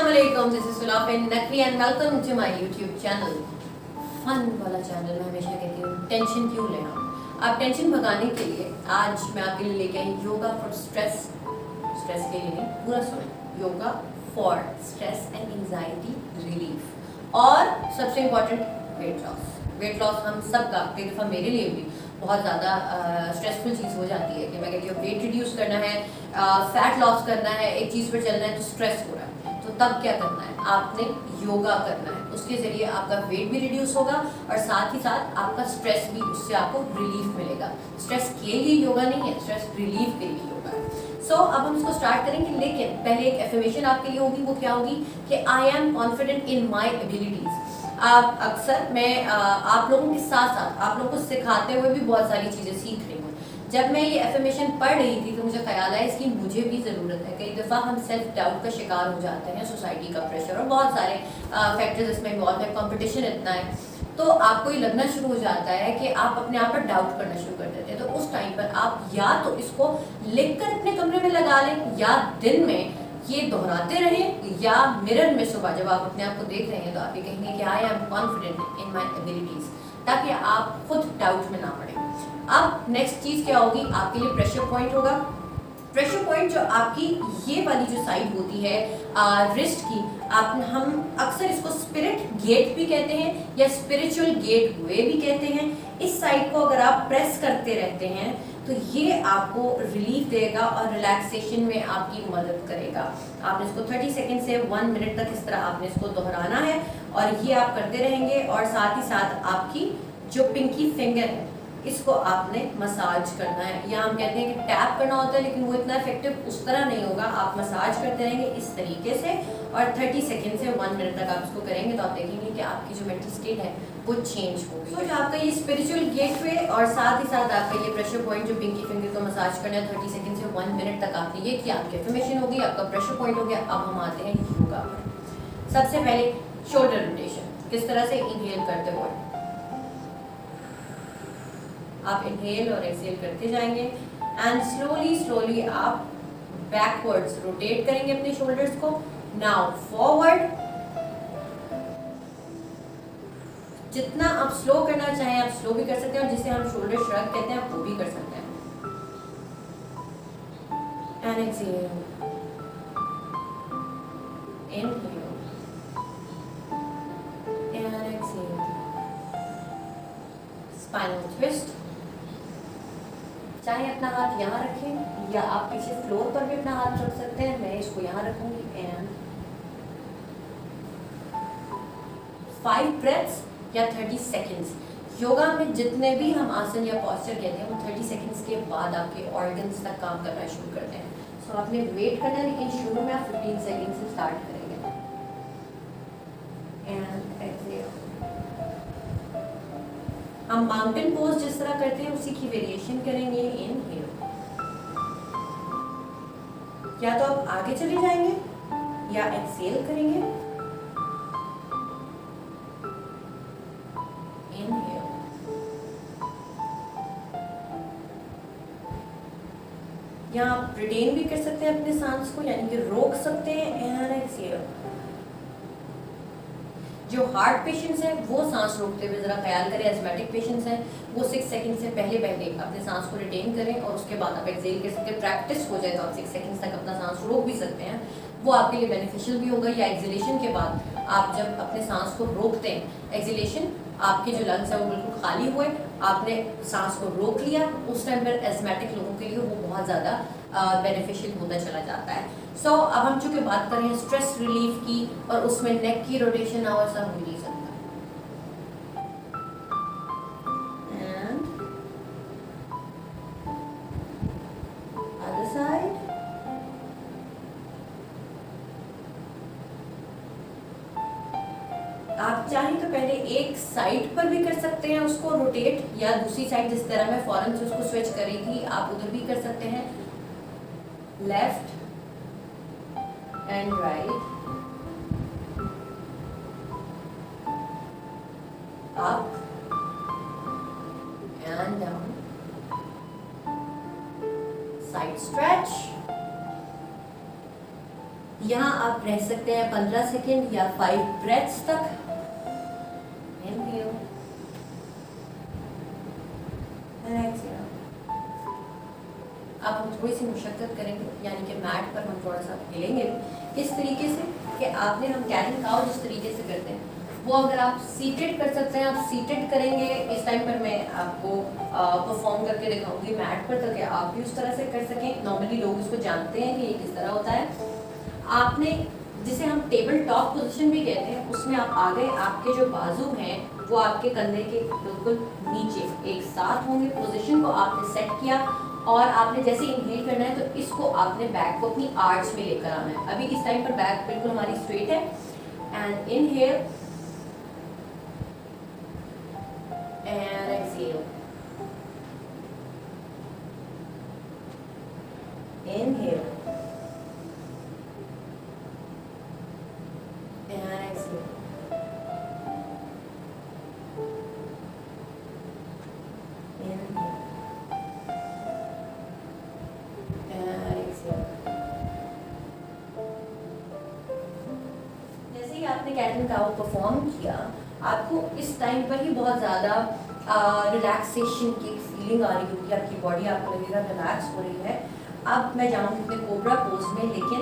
Assalamualaikum, this is Sulafin Naqvi and welcome to my YouTube channel. Fun वाला channel. मैं हमेशा कहती हूँ टेंशन क्यों लेना, आप टेंशन भगाने के लिए आज मैं आपके लिए लेके आई योगा फॉर स्ट्रेस। स्ट्रेस के लिए नहीं, पूरा सुने, yoga for stress and anxiety relief और सबसे important weight loss. Weight loss हम सब का, कई दफ़ा मेरे लिए भी बहुत ज़्यादा स्ट्रेसफुल चीज़ हो जाती है कि मैं कहती हूँ वेट रिड्यूस करना है, फैट लॉस करना है, एक चीज़ पर चलना है तो स्ट्रेस हो रहा है, तो तब क्या करना है, आपने योगा करना है। उसके ज़रिए आपका वेट भी रिड्यूस होगा और साथ ही साथ आपका स्ट्रेस भी, उससे आपको रिलीफ मिलेगा। स्ट्रेस के लिए योगा नहीं है, स्ट्रेस रिलीफ के लिए योगा है। सो अब हम इसको स्टार्ट करेंगे, लेकिन पहले एक एफर्मेशन आपके लिए होगी। वो क्या होगी कि I am confident in my abilities. आप अक्सर मैं आप लोगों के साथ साथ आप लोगों को सिखाते हुए भी बहुत सारी चीज़ें सीख रही हूँ। जब मैं ये एफर्मेशन पढ़ रही थी तो मुझे ख्याल आया इसकी मुझे भी ज़रूरत है। कई दफ़ा हम सेल्फ डाउट का शिकार हो जाते हैं, सोसाइटी का प्रेशर और बहुत सारे फैक्टर्स इसमें इन्वॉल्व है, कंपटीशन इतना है, तो आपको ये लगना शुरू हो जाता है कि आप अपने आप पर डाउट करना शुरू कर देते हैं। तो उस टाइम पर आप या तो इसको लिख कर अपने कमरे में लगा लें या दिन में ये दोहराते रहें, या मिरर में सुबह जब आप अपने आप को देख रहे हैं तो आप ये कहेंगे कि I am confident in my abilities, ताकि आप खुद डाउट में ना पड़े। अब नेक्स्ट चीज़ क्या होगी, आपके लिए प्रेशर पॉइंट होगा। प्रेशर पॉइंट जो आपकी ये वाली जो साइड होती है रिस्ट की, हम अक्सर इसको स्पिरिट गेट भी कहते हैं या स्पिरिचुअल गेट वे भी कहते हैं। इस साइड को अगर आप प्रेस करते रहते हैं तो ये आपको रिलीफ देगा और रिलैक्सेशन में आपकी मदद करेगा। आपने इसको 30 सेकंड से 1 मिनट तक इस तरह आपने इसको दोहराना है और ये आप करते रहेंगे। और साथ ही साथ आपकी जो पिंकी फिंगर है इसको आपने मसाज करना है, या हम कहते हैं कि टैप करना होता है, लेकिन वो इतना इफेक्टिव उस तरह नहीं होगा। आप मसाज करते रहेंगे इस तरीके से और 30 सेकंड से 1 मिनट तक आप इसको करेंगे तो आप देखेंगे कि आपकी जो मेंटल स्टेट है वो चेंज होगी। तो जो आपका ये स्पिरिचुअल गेटवे और साथ ही साथ आपका ये प्रेशर पॉइंट जो पिंकी फिंगर को मसाज करना है 30 सेकंड से 1 मिनट तक आपने ये किया, आपकी एफर्मेशन होगी, आपका प्रेशर पॉइंट हो गया। अब हम आते हैं योगा पर। सबसे पहले शोल्डर रोटेशन, किस तरह से इनहेल करते हुए आप इनहेल और एक्सहेल करते जाएंगे एंड स्लोली स्लोली आप बैकवर्ड्स रोटेट करेंगे अपने शोल्डर्स को। नाउ फॉरवर्ड, जितना आप स्लो करना चाहें आप स्लो भी कर सकते हैं, और जिसे हम शोल्डर श्रग कहते हैं आप वो भी कर सकते हैं। And exhale, inhale and exhale, spinal twist. चाहे अपना हाथ यहाँ रखें या आप पीछे फ्लोर पर भी अपना हाथ रख सकते हैं। मैं इसको यहाँ रखूंगी एंड 5 ब्रेथ्स या 30 सेकेंड्स। योगा में जितने भी हम आसन या पॉस्चर कहते हैं वो 30 सेकेंड्स के बाद आपके ऑर्गन्स तक काम करना शुरू करते हैं। सो आपने वेट करना है, लेकिन शुरू में आप 15 सेकेंड से स्टार्ट करेंगे। एंड एक्सहेल, हम माउंटेन पोज जिस तरह करते हैं उसी की वेरिएशन करेंगे। इनहेल, या तो आप आगे चले जाएंगे या एक्सहेल करेंगे। इनहेल, या आप रिटेन भी कर सकते हैं अपने सांस को, यानी कि रोक सकते हैं। एंड एक्सहेल, जो हार्ट पेशेंट्स हैं वो सांस रोकते हुए जरा ख्याल करें, एस्मेटिक पेशेंट्स हैं वो 6 सेकंड से पहले अपने सांस को रिटेन करें और उसके बाद आप एक्सहेल कर सकते हैं। प्रैक्टिस हो जाए तो आप 6 सेकंड तक अपना सांस रोक भी सकते हैं, वो आपके लिए बेनिफिशियल भी होगा। या एक्सहेलेशन के बाद आप जब अपने सांस को रोकते हैं, एक्सहेलेशन आपके जो लंग्स है वो बिल्कुल खाली हुए, आपने सांस को रोक लिया, उस टाइम पर एस्मेटिक लोगों के लिए वो बहुत ज़्यादा बेनिफिशियल होता चला जाता है। सो अब हम चूँकि बात कर रहे हैं स्ट्रेस रिलीफ की और उसमें नेक की रोटेशन ना हो ऐसा हो नहीं सकता। एंड अदर साइड, आप चाहें तो पहले एक साइड पर भी कर सकते हैं उसको रोटेट, या दूसरी साइड जिस तरह मैं फौरन से उसको स्विच करी थी आप उधर भी कर सकते हैं। Left and right, up and down, side stretch, यहाँ आप रह सकते हैं 15 सेकेंड या 5 ब्रेथ्स तक। Inhale and exhale. अब हम थोड़ी सी मुशक्कत करेंगे, यानी कि मैट पर हम थोड़ा सा हिलेंगे इस तरीके से कि आपने हम कैट एंड काउ जिस तरीके से करते हैं वो अगर आप सीटेड कर सकते हैं आप सीटेड करेंगे। इस टाइम पर मैं आपको परफॉर्म करके दिखाऊंगी मैट पर, ताकि आप भी उस तरह से कर सकें। नॉर्मली लोग इसको जानते हैं कि ये किस तरह होता है। आपने जिसे हम टेबल टॉप पोजीशन भी कहते हैं, उसमें आप आ गए, आपके जो बाजू हैं वो आपके कंधे के बिल्कुल नीचे एक साथ होंगे। पोजीशन को आपने सेट किया और आपने जैसे इनहेल करना है तो इसको आपने बैक को अपनी आर्च में लेकर आना है। अभी इस टाइम पर बैक बिल्कुल हमारी स्ट्रेट है and inhale and exhale. Inhale and exhale. जैसे ही आपने कैट एंड काउ परफॉर्म किया, आपको इस टाइम पर ही बहुत ज़्यादा रिलैक्सेशन की फीलिंग आ रही होगी, आपकी बॉडी आपको लगेगा रिलैक्स हो रही है। अब मैं जाऊँगी अपने कोबरा पोज में, लेकिन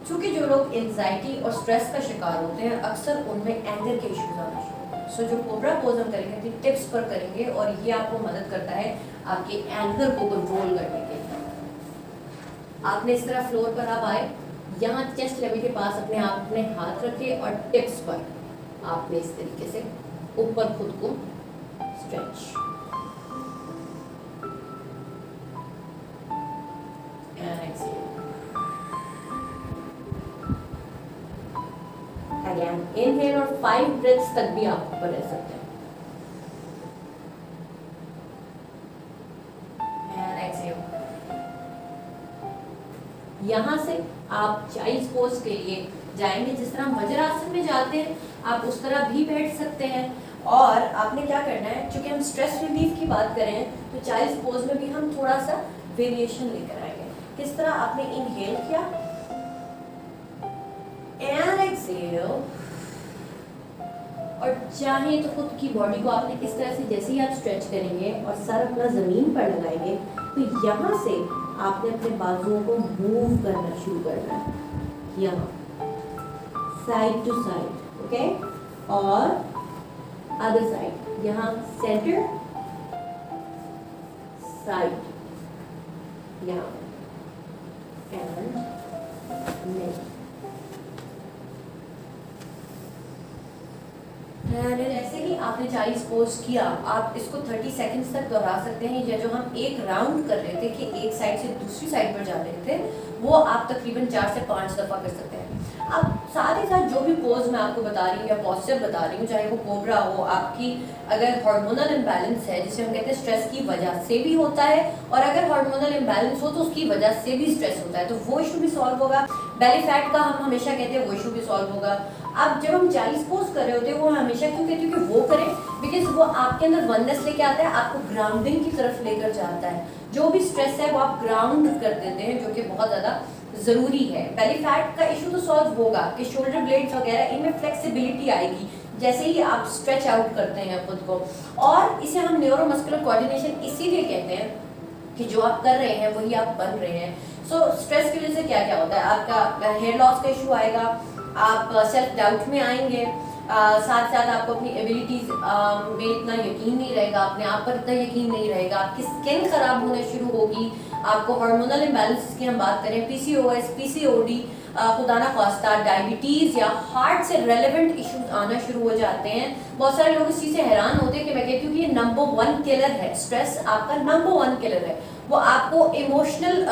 चूँकि जो लोग एंजाइटी और स्ट्रेस का शिकार होते हैं अक्सर उनमें एंगर के इश्यूज आना शुरू होते हैं। सो जो कोबरा पोज हम करेंगे अपनी टिप्स पर करेंगे और ये आपको मदद करता है आपके एंगर को कंट्रोल करने के लिए। आपने इस तरह फ्लोर पर आप आए, यहाँ चेस्ट लेवल के पास अपने आप अपने हाथ रखे और टिप्स पर आपने इस तरीके से ऊपर खुद को stretch and exhale. Again inhale और 5 ब्रेथ्स तक भी आप ऊपर रह सकते हैं। यहाँ से आप चाइल्ड पोज के लिए जाएंगे। जिस तरह हम वज्रासन में जाते हैं आप उस तरह भी बैठ सकते हैं। और आपने क्या करना है, चूंकि हम स्ट्रेस रिलीफ की बात करें तो चाइल्ड पोज में भी हम थोड़ा सा वेरिएशन लेकर आएंगे। किस तरह आपने इनहेल किया एंड एक्सहेल, और चाहे तो खुद की बॉडी को आपने इस तरह से जैसे ही आप स्ट्रेच करेंगे और सर अपना जमीन पर लगाएंगे तो यहाँ से आपने अपने बाजुओं को मूव करना शुरू करना है, यहाँ साइड टू साइड, ओके, और अदर साइड, यहाँ सेंटर साइड, यहाँ एंड नेक। जैसे ही आपने चाइल्ड पोज किया, आप इसको 30 सेकंड्स तक दोहरा सकते हैं। या जो हम एक राउंड कर रहे थे कि एक साइड से दूसरी साइड पर जा रहे थे, वो आप तकरीबन 4 से 5 दफ़ा कर सकते हैं। अब साथ ही साथ जो भी पोज मैं आपको बता रही हूँ या पॉस्चर बता रही हूँ, चाहे वो कोबरा हो, आपकी अगर हार्मोनल इम्बैलेंस है जिसे हम कहते हैं स्ट्रेस की वजह से भी होता है, और अगर हार्मोनल इम्बैलेंस हो तो उसकी वजह से भी स्ट्रेस होता है, तो वो इशू भी सॉल्व होगा। बेली फैट का हम हमेशा कहते हैं वो इशू भी सॉल्व होगा। अब जब हम चाइल्ड पोज कर रहे होते हैं वो हमेशा क्यों कहती हूँ कि वो करें, बिकॉज वो आपके अंदर वननेस लेके आता है, आपको ग्राउंडिंग की तरफ लेकर जाता है। जो भी स्ट्रेस है वो आप ग्राउंड कर देते हैं, जो कि बहुत ज़्यादा ज़रूरी है। बेली फैट का इशू तो सॉल्व होगा कि शोल्डर ब्लेड्स वगैरह इनमें फ्लेक्सिबिलिटी आएगी जैसे ही आप स्ट्रेच आउट करते हैं खुद को। और इसे हम न्यूरोमस्कुलर कोऑर्डिनेशन इसीलिए कहते हैं कि जो आप कर रहे हैं वही आप बन रहे हैं। सो स्ट्रेस की वजह से क्या क्या होता है, आपका हेयर लॉस का इशू आएगा, आप सेल्फ डाउट में आएंगे, साथ साथ आपको अपनी एबिलिटीज में इतना यकीन नहीं रहेगा, अपने आप पर इतना यकीन नहीं रहेगा, आपकी स्किन खराब होना शुरू होगी, आपको हार्मोनल इम्बैलेंस की हम बात करें, पीसीओएस, पीसीओडी, खुदा ना खास्ता डायबिटीज़ या हार्ट से रेलेवेंट इश्यूज आना शुरू हो जाते हैं। बहुत सारे लोग इस चीज़ से हैरान होते हैं कि मैं कहती हूँ कि ये नंबर 1 किलर है, स्ट्रेस आपका नंबर 1 किलर है। वो आपको इमोशनल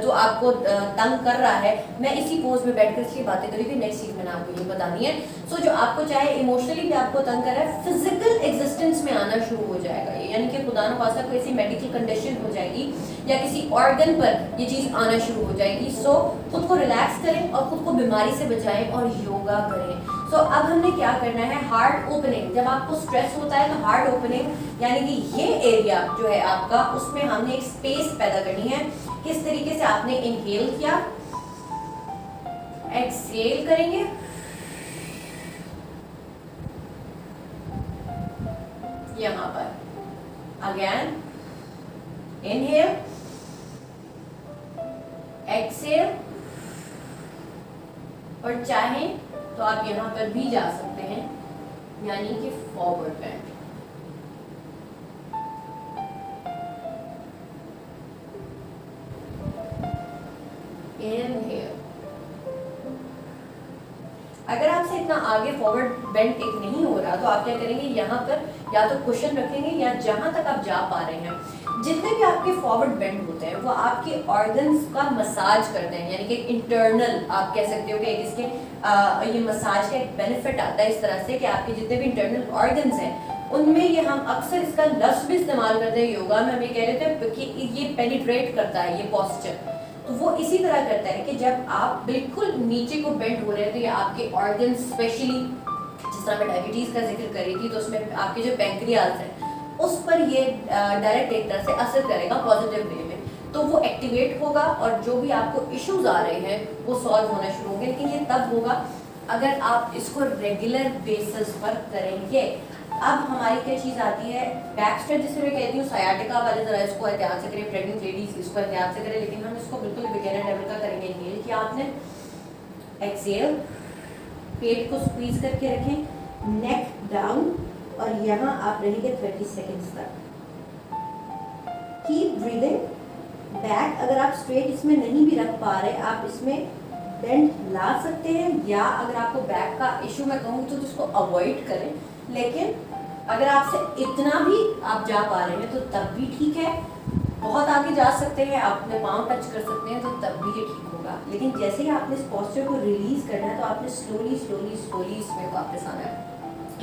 जो आपको तंग कर रहा है, मैं इसी पोज में बैठकर इसलिए बातें करी कि नेक्स्ट चीज़ मैंने आपको ये बतानी है। सो जो आपको चाहे इमोशनली भी आपको तंग कर रहा है, फिजिकल एग्जिस्टेंस में आना शुरू हो जाएगा ये, यानी कि खुदा न खास्ता कोई ऐसी मेडिकल कंडीशन हो जाएगी या किसी ऑर्गन पर ये चीज़ आना शुरू हो जाएगी। सो खुद को रिलैक्स करें और खुद को बीमारी से बचाएं और योगा करें। सो अब हमने क्या करना है, हार्ट ओपनिंग। जब आपको स्ट्रेस होता है तो हार्ट ओपनिंग यानी कि ये एरिया जो है आपका, उसमें हमने एक स्पेस पैदा करनी है। किस तरीके से आपने इनहेल किया एक्सहेल करेंगे, यहां पर अगेन इनहेल, एक्सहेल, और चाहें तो आप यहां पर भी जा सकते हैं, यानी कि फॉरवर्ड बेंड। इनहेल। अगर आपसे इतना आगे फॉरवर्ड बेंड टेक नहीं हो रहा तो आप क्या करेंगे, यहाँ पर या तो कुशन रखेंगे या जहां तक आप जा पा रहे हैं, जितने भी आपके फॉरवर्ड बेंड होते हैं वो आपके ऑर्गन्स का मसाज करते हैं, यानी कि इंटरनल आप कह सकते हो कि इसके ये मसाज का एक बेनिफिट आता है इस तरह से कि आपके जितने भी इंटरनल ऑर्गन्स हैं उनमें ये हम अक्सर इसका लफ्ज भी इस्तेमाल करते हैं योगा में, हम ये कह रहे थे कि ये पेनिट्रेट करता है ये पोस्चर, तो वो इसी तरह करता है कि जब आप बिल्कुल नीचे को बेंड हो रहे हैं तो ये आपके ऑर्गन स्पेशली, जिस तरह मैं डायबिटीज का जिक्र कर रही थी तो उसमें आपके जो पैंक्रियाज है उस पर ये डायरेक्ट एक तरह से असर करेगा पॉजिटिव वे में, तो वो एक्टिवेट होगा और जो भी आपको इश्यूज आ रहे हैं वो सॉल्व होना शुरू होंगे। लेकिन ये तब होगा अगर आप इसको रेगुलर बेसिस पर करेंगे। अब हमारी क्या चीज़ आती है, बैक स्ट्रेच जिसे मैं कहती हूँ, सायाटिका वाले जरा इसको एहतियात से करें, प्रेग्नेंट लेडीज इसको एहतियात से करें, लेकिन हम इसको बिल्कुल बिगिनर लेवल का करेंगे। इनहेल किया आपने, एक्सहेल, पेट को स्क्वीज करके रखें, नेक डाउन, और यहाँ आप रहेंगे 30 सेकेंड्स तक। Keep breathing back. अगर आप स्ट्रेट इसमें नहीं भी रख पा रहे, आप इसमें बेंड ला सकते हैं, या अगर आपको बैक का इशू मैं कहूँ तो इसको अवॉइड करें, लेकिन अगर आपसे इतना भी आप जा पा रहे हैं तो तब भी ठीक है। बहुत आगे जा सकते हैं, आप अपने पाँव टच कर सकते हैं तो तब भी ये ठीक होगा। लेकिन जैसे ही आपने इस पोस्चर को रिलीज करना है तो आपने स्लोली स्लोली स्लोली इसमें वापस आना है।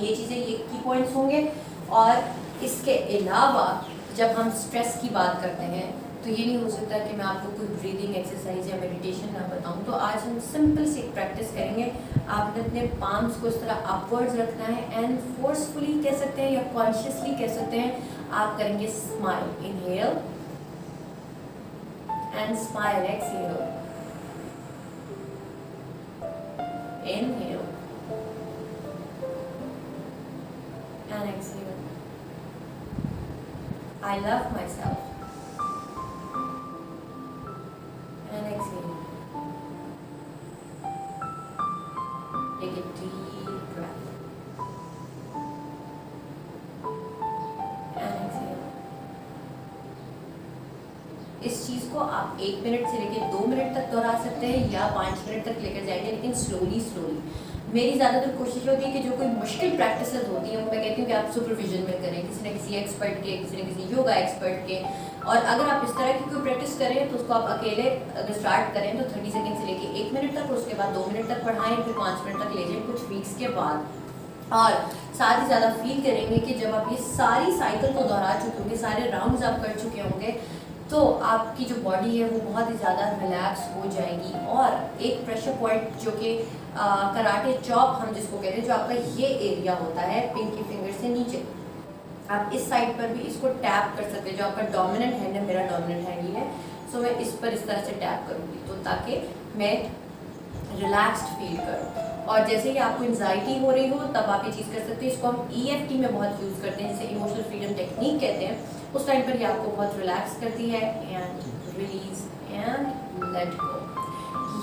ये चीज़ें ये की पॉइंट्स होंगे। और इसके अलावा जब हम स्ट्रेस की बात करते हैं तो ये नहीं हो सकता कि मैं आपको कोई ब्रीदिंग एक्सरसाइज या मेडिटेशन ना बताऊं। तो आज हम सिंपल सी प्रैक्टिस करेंगे। आपने अपने पाम्स को इस तरह अपवर्ड्स रखना है एंड फोर्सफुली कह सकते हैं या कॉन्शियसली कह सकते हैं, आप करेंगे smile, inhale and smile, exhale, inhale and exhale. I love myself and exhale. Take a deep breath and exhale. इस चीज को आप 1 मिनट से लेकर 2 मिनट तक दोहरा सकते हैं या 5 मिनट तक लेकर जाएंगे, लेकिन स्लोली स्लोली। मेरी ज़्यादातर कोशिश होती है कि जो कोई मुश्किल प्रैक्टिस होती हैं वो मैं कहती हूँ कि आप सुपरविजन में करें, किसी न किसी एक्सपर्ट के, किसी न किसी योगा एक्सपर्ट के। और अगर आप इस तरह की कोई प्रैक्टिस करें तो उसको आप अकेले अगर स्टार्ट करें तो 30 सेकंड से लेके 1 मिनट तक, और उसके बाद 2 मिनट तक बढ़ाएं, फिर 5 मिनट तक ले जाएं कुछ वीक्स के बाद। और साथ ही ज़्यादा फील करेंगे कि जब आप ये सारी साइकिल को दोहरा चुके होंगे, सारे राउंड्स आप कर चुके होंगे, तो आपकी जो बॉडी है वो बहुत ही ज़्यादा रिलैक्स हो जाएगी। और एक प्रेशर पॉइंट जो कि कराटे चॉप हम जिसको कहते हैं, जो आपका ये एरिया होता है पिंकी फिंगर से नीचे, आप इस साइड पर भी इसको टैप कर सकते हैं। जो आपका डोमिनेंट हैंड है, मेरा डोमिनेंट हैंड ही है, सो मैं इस पर इस तरह से टैप करूँगी तो ताकि मैं रिलैक्स्ड फील करूँ। और जैसे ही आपको एंजाइटी हो रही हो तब आप ये चीज़ कर सकते हैं। इसको हम EFT में बहुत यूज़ करते हैं, जिसे इमोशनल फ्रीडम टेक्निक कहते हैं। उस टाइम पर ये आपको बहुत रिलैक्स करती है। And release and let go.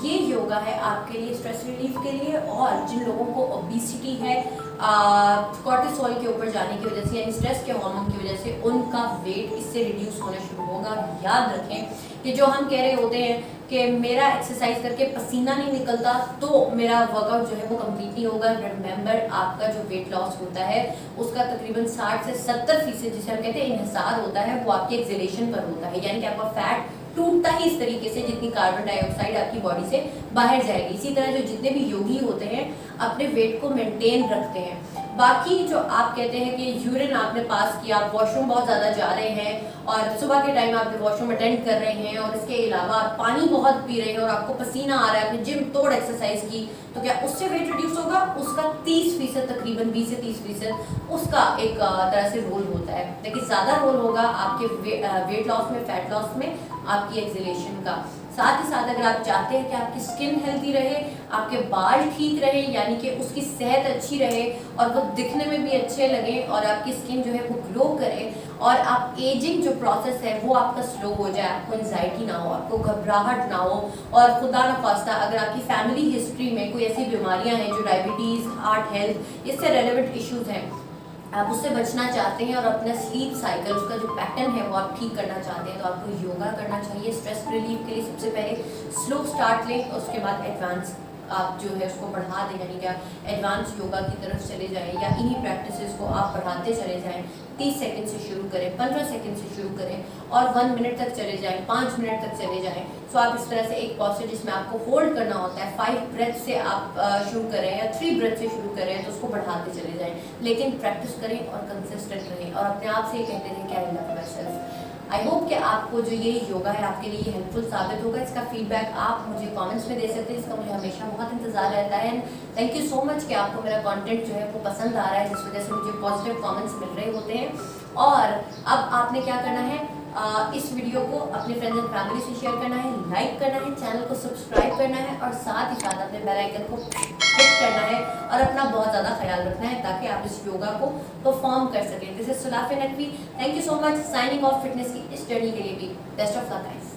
ये योगा है आपके लिए स्ट्रेस रिलीफ के लिए। और जिन लोगों को ओबेसिटी है कॉर्टिसोल के ऊपर जाने की वजह से, यानी स्ट्रेस के हार्मोन की वजह से, उनका वेट इससे रिड्यूस होना शुरू होगा। याद रखें कि जो हम कह रहे होते हैं कि मेरा एक्सरसाइज करके पसीना नहीं निकलता तो मेरा वर्कआउट जो है वो कंप्लीट नहीं होगा। रिमेंबर, आपका जो वेट लॉस होता है उसका तकरीबन 60 से 70% जिसे हम कहते हैं इन्हिसार होता है, वो आपके एक्सलेशन पर होता है, यानी कि आपका फैट टूटता ही इस तरीके से जितनी कार्बन डाइऑक्साइड आपकी बॉडी से बाहर जाएगी। इसी तरह जो जितने भी योगी होते हैं अपने वेट को मेंटेन रखते हैं। बाकी जो आप कहते हैं कि यूरिन आपने पास किया, आप वॉशरूम बहुत ज़्यादा जा रहे हैं और सुबह के टाइम आप वॉशरूम अटेंड कर रहे हैं, और इसके अलावा आप पानी बहुत पी रहे हैं और आपको पसीना आ रहा है, आपने जिम तोड़ एक्सरसाइज की, तो क्या उससे वेट रिड्यूस होगा? उसका 30% तकरीबन 20 से 30% उसका एक तरह से रोल होता है। लेकिन ज़्यादा रोल होगा आपके वेट लॉस में, फैट लॉस में, आपकी एक्सलेशन का। साथ ही साथ अगर आप चाहते हैं कि आपकी स्किन हेल्दी रहे, आपके बाल ठीक रहे, यानी कि उसकी सेहत अच्छी रहे और वो दिखने में भी अच्छे लगे और आपकी स्किन जो है वो ग्लो करे और आप एजिंग जो प्रोसेस है वो आपका स्लो हो जाए, आपको एंजाइटी ना हो, आपको घबराहट ना हो और खुदा न खास्ता अगर आपकी फैमिली हिस्ट्री में कोई ऐसी बीमारियां हैं जो डायबिटीज़, हार्ट हेल्थ, इससे रेलेवेंट इश्यूज हैं, आप उससे बचना चाहते हैं और अपना स्लीप साइकिल, उसका जो पैटर्न है वो आप ठीक करना चाहते हैं, तो आपको योगा करना चाहिए। स्ट्रेस रिलीफ के लिए सबसे पहले स्लो स्टार्ट लें, उसके बाद एडवांस आप जो है उसको बढ़ा दें, यानी कि एडवांस योगा की तरफ चले जाएं या इन्हीं प्रैक्टिसेस को आप बढ़ाते चले जाएं। 30 सेकंड से शुरू करें, 15 सेकंड से शुरू करें और 1 मिनट तक चले जाएं, 5 मिनट तक चले जाएं। सो आप इस तरह से एक पॉस्चर जिसमें आपको होल्ड करना होता है, 5 ब्रेथ से आप शुरू करें या 3 ब्रेथ से शुरू करें, तो उसको बढ़ाते चले जाएं, लेकिन प्रैक्टिस करें और कंसिस्टेंट रहें और अपने आप से ये कहते रहें कि I love my self. I hope कि आपको जो ये योगा है आपके लिए हेल्पफुल साबित होगा। इसका फीडबैक आप मुझे कमेंट्स में दे सकते हैं, इसका मुझे हमेशा बहुत इंतजार रहता है। And thank you so much कि आपको मेरा कंटेंट जो है वो पसंद आ रहा है, जिस वजह से मुझे पॉजिटिव कमेंट्स मिल रहे होते हैं। और अब आपने क्या करना है, इस वीडियो को अपने फ्रेंड्स एंड फैमिली से शेयर करना है, लाइक करना है, चैनल को सब्सक्राइब करना है और साथ ही साथ अपने बेल आइकन को हिट करना है और अपना बहुत ज़्यादा ख्याल रखना है ताकि आप इस योगा को परफॉर्म कर सकें। This is Sulafin Naqvi, thank you so much. Signing off fitness की इस जर्नी के लिए भी बेस्ट ऑफ लक गाइस।